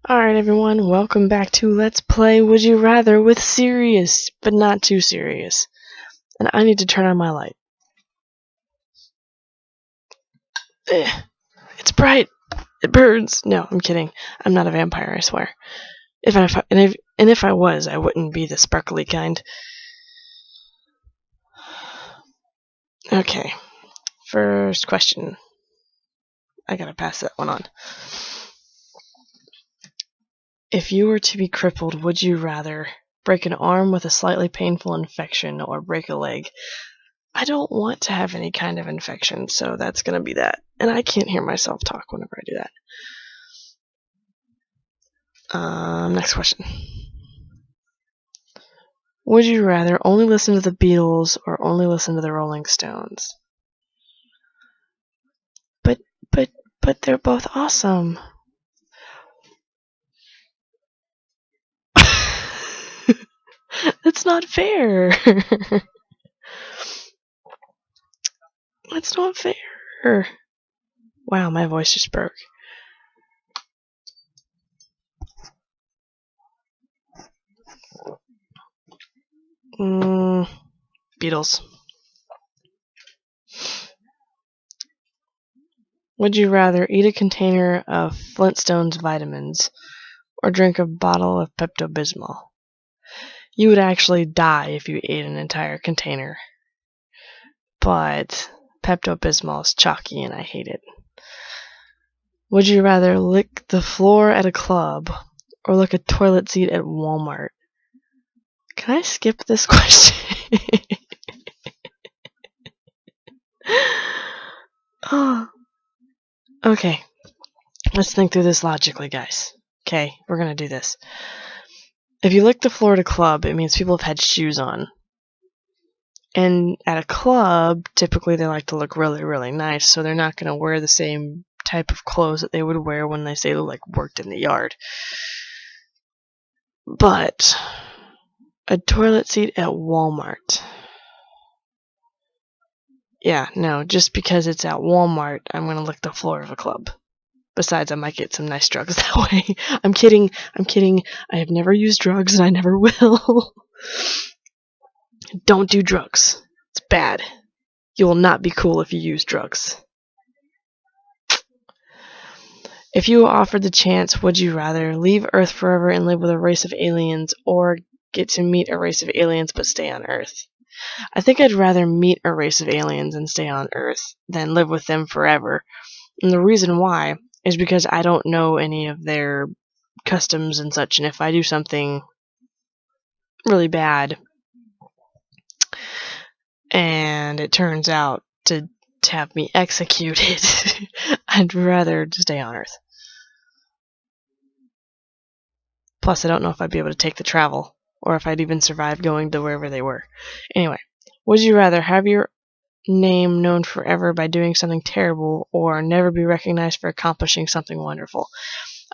Alright everyone, welcome back to Let's Play Would You Rather with serious, but not too serious. And I need to turn on my light. It's bright! It burns! No, I'm kidding. I'm not a vampire, I swear. If I was, I wouldn't be the sparkly kind. Okay, first question. I gotta pass that one on. If you were to be crippled, would you rather break an arm with a slightly painful infection or break a leg? I don't want to have any kind of infection, so that's gonna be that. And I can't hear myself talk whenever I do that. Next question. Would you rather only listen to the Beatles or only listen to the Rolling Stones? But they're both awesome. That's not fair. That's not fair. Wow, my voice just broke. Beatles. Would you rather eat a container of Flintstones vitamins or drink a bottle of Pepto-Bismol? You would actually die if you ate an entire container. But Pepto-Bismol is chalky and I hate it. Would you rather lick the floor at a club or lick a toilet seat at Walmart? Can I skip this question? Oh. Okay, let's think through this logically, guys. Okay, we're gonna do this. If you lick the floor at a club, it means people have had shoes on. And at a club, typically they like to look really, really nice, so they're not gonna wear the same type of clothes that they would wear when they say they worked in the yard. But a toilet seat at Walmart. Yeah, no, just because it's at Walmart, I'm gonna lick the floor of a club. Besides, I might get some nice drugs that way. I'm kidding. I have never used drugs and I never will. Don't do drugs. It's bad. You will not be cool if you use drugs. If you were offered the chance, would you rather leave Earth forever and live with a race of aliens or get to meet a race of aliens but stay on Earth? I think I'd rather meet a race of aliens and stay on Earth than live with them forever. And the reason why is because I don't know any of their customs and such, and if I do something really bad and it turns out to have me executed, I'd rather stay on Earth. Plus, I don't know if I'd be able to take the travel, or if I'd even survive going to wherever they were. Anyway, would you rather have your name known forever by doing something terrible, or never be recognized for accomplishing something wonderful?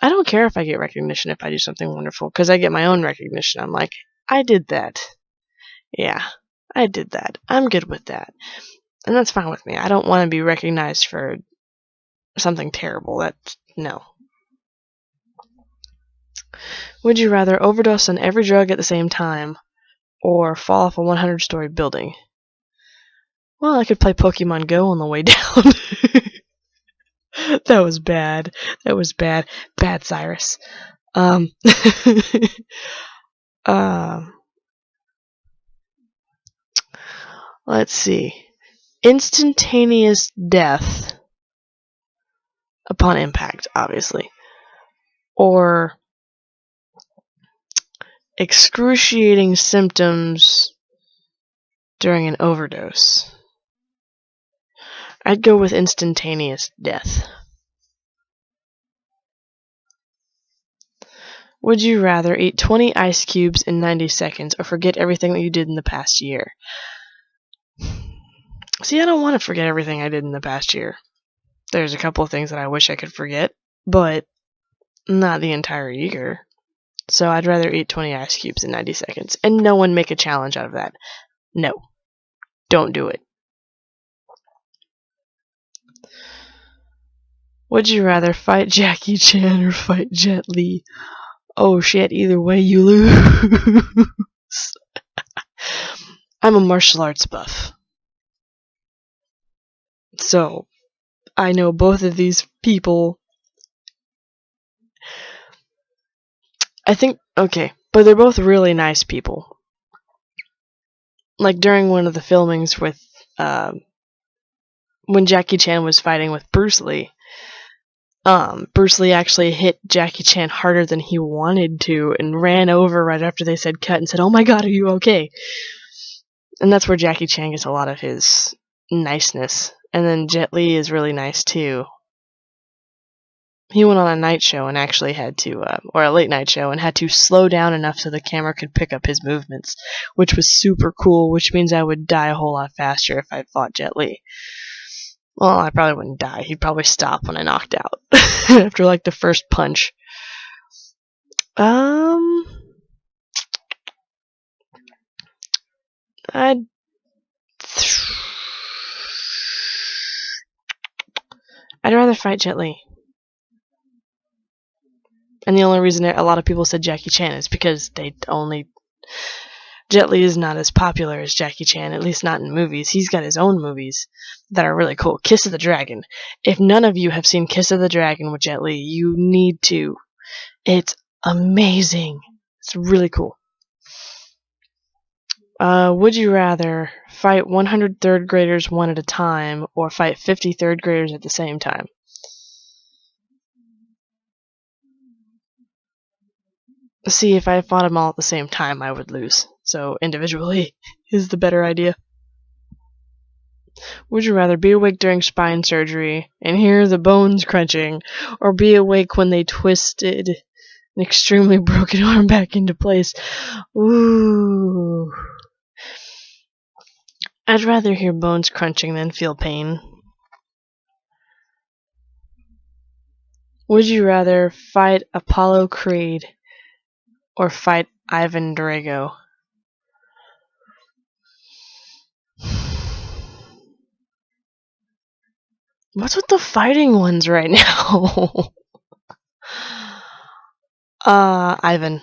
I don't care if I get recognition if I do something wonderful, because I get my own recognition. I'm like, I did that. Yeah, I did that. I'm good with that. And that's fine with me. I don't want to be recognized for something terrible. No. Would you rather overdose on every drug at the same time, or fall off a 100-story building? Well, I could play Pokemon Go on the way down. That was bad. Bad, Cyrus. Let's see. Instantaneous death upon impact, obviously. Or excruciating symptoms during an overdose. I'd go with instantaneous death. Would you rather eat 20 ice cubes in 90 seconds or forget everything that you did in the past year? See, I don't want to forget everything I did in the past year. There's a couple of things that I wish I could forget, but not the entire year. So I'd rather eat 20 ice cubes in 90 seconds. And no one make a challenge out of that. No. Don't do it. Would you rather fight Jackie Chan or fight Jet Li? Oh shit, either way you lose. I'm a martial arts buff. So, I know both of these people. I think, okay, but they're both really nice people. Like during one of the filmings with, when Jackie Chan was fighting with Bruce Lee, Bruce Lee actually hit Jackie Chan harder than he wanted to and ran over right after they said cut and said, "Oh my god, are you okay?" And that's where Jackie Chan gets a lot of his niceness. And then Jet Li is really nice too. He went on a night show and actually had to, or a late night show, and had to slow down enough so the camera could pick up his movements, which was super cool, which means I would die a whole lot faster if I fought Jet Li. Well, I probably wouldn't die. He'd probably stop when I knocked out after like the first punch. I'd rather fight Jet Li. And the only reason a lot of people said Jackie Chan is because Jet Li is not as popular as Jackie Chan, at least not in movies. He's got his own movies that are really cool. Kiss of the Dragon. If none of you have seen Kiss of the Dragon with Jet Li, you need to. It's amazing. It's really cool. Would you rather fight 100 third graders one at a time or fight 50 third graders at the same time? See, if I fought them all at the same time, I would lose. So individually is the better idea. Would you rather be awake during spine surgery and hear the bones crunching, or be awake when they twisted an extremely broken arm back into place? Ooh. I'd rather hear bones crunching than feel pain. Would you rather fight Apollo Creed or fight Ivan Drago? What's with the fighting ones right now? Ivan.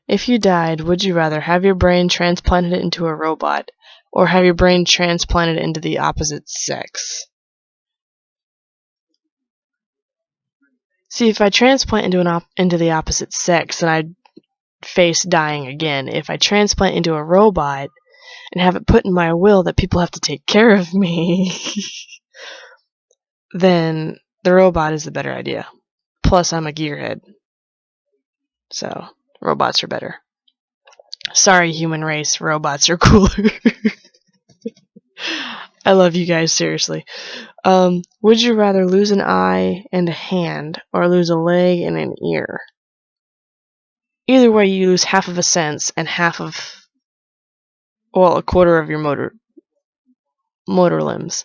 If you died, would you rather have your brain transplanted into a robot or have your brain transplanted into the opposite sex? See, if I transplant into the opposite sex, then I'd face dying again. If I transplant into a robot and have it put in my will that people have to take care of me, then the robot is the better idea. Plus, I'm a gearhead. So, robots are better. Sorry, human race, robots are cooler. I love you guys, seriously. Would you rather lose an eye and a hand, or lose a leg and an ear? Either way, you lose half of a sense and a quarter of your motor limbs.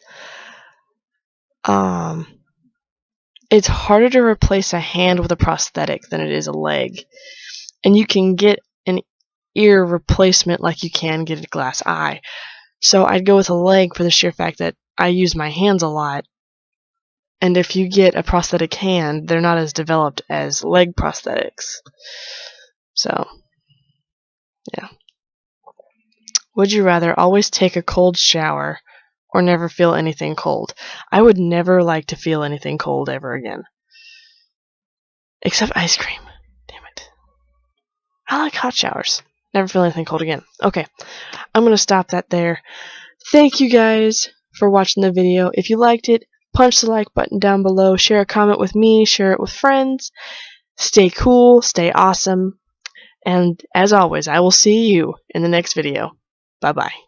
It's harder to replace a hand with a prosthetic than it is a leg. And you can get an ear replacement like you can get a glass eye. So I'd go with a leg for the sheer fact that I use my hands a lot. And if you get a prosthetic hand, they're not as developed as leg prosthetics. So, yeah. Would you rather always take a cold shower or never feel anything cold? I would never like to feel anything cold ever again. Except ice cream. Damn it. I like hot showers. Never feel anything cold again. Okay, I'm going to stop that there. Thank you guys for watching the video. If you liked it, punch the like button down below. Share a comment with me. Share it with friends. Stay cool. Stay awesome. And as always, I will see you in the next video. Bye-bye.